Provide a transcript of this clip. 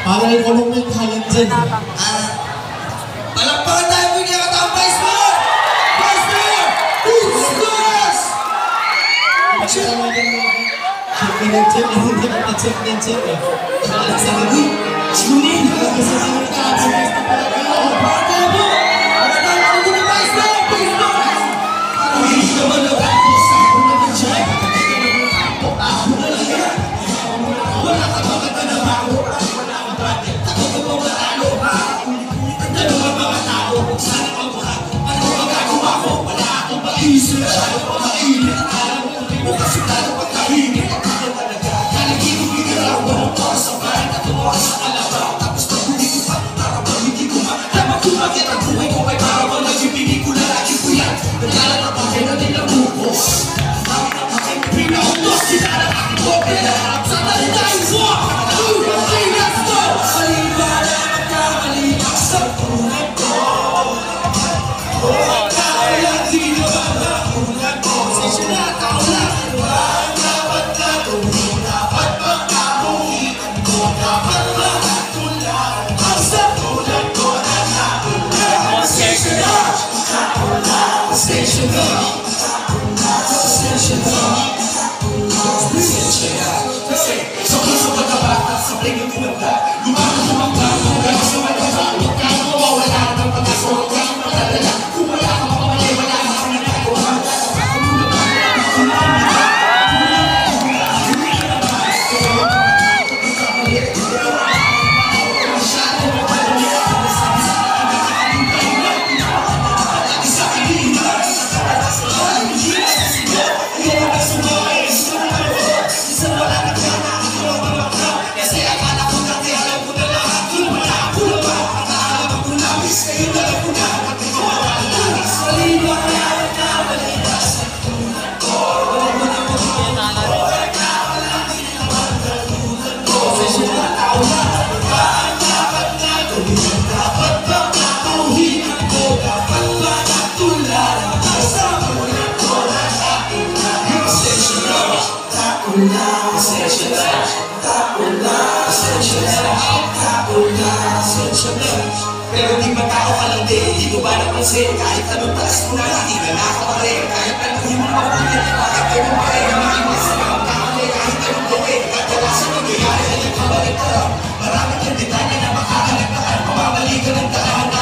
Para ikulong mo yung talent dyan. Palakpakan tayo po yung nakataang Vice Mayor! Vice Mayor! Bustos! Check na check eh. Sa gabi, tunin! Sa gabi ka, sa best na talaga. Para tayo po! Para tayo po yung Vice Mayor! Bustos! Hindi naman ako sa ako na dyan. Ako na lang yan. Wala ka maganda na ako. Sana ang buhat, ano magagawa ko? Wala akong mag-isip, masyado pa mainit. Alam mo, bukas yung lalo pagkahinit. Ako talaga, kaligin ko bigiraw. Walang oras sa bahay, tatlong oras sa kalabaw. Tapos pag huli ko pa, para pag hindi ko dapat kumakit ang buhay ko ay para pag nagbibigay ko na lagi ko yan. Nagkalat ang bakay na nilabubos. Bakit ang bakay mo pinautos? Sila na aking kopya na harap sa talitay mo. 2, 3, let's go! Maliba na magkamali ang sa tunay ko. Pero di ba tao ka lang din? Di ko ba napansin? Kahit anong taas mo na, hindi na nakakaparin. Kahit anong hindi mo makulit, bakit ganun pa rin? Makinig sa mga kakali, kahit anong gawin. Kadalasan nangyayari na yung kabalik ka. Maraming ang detalye na makakaligtaan. Pamamali ka ng daan.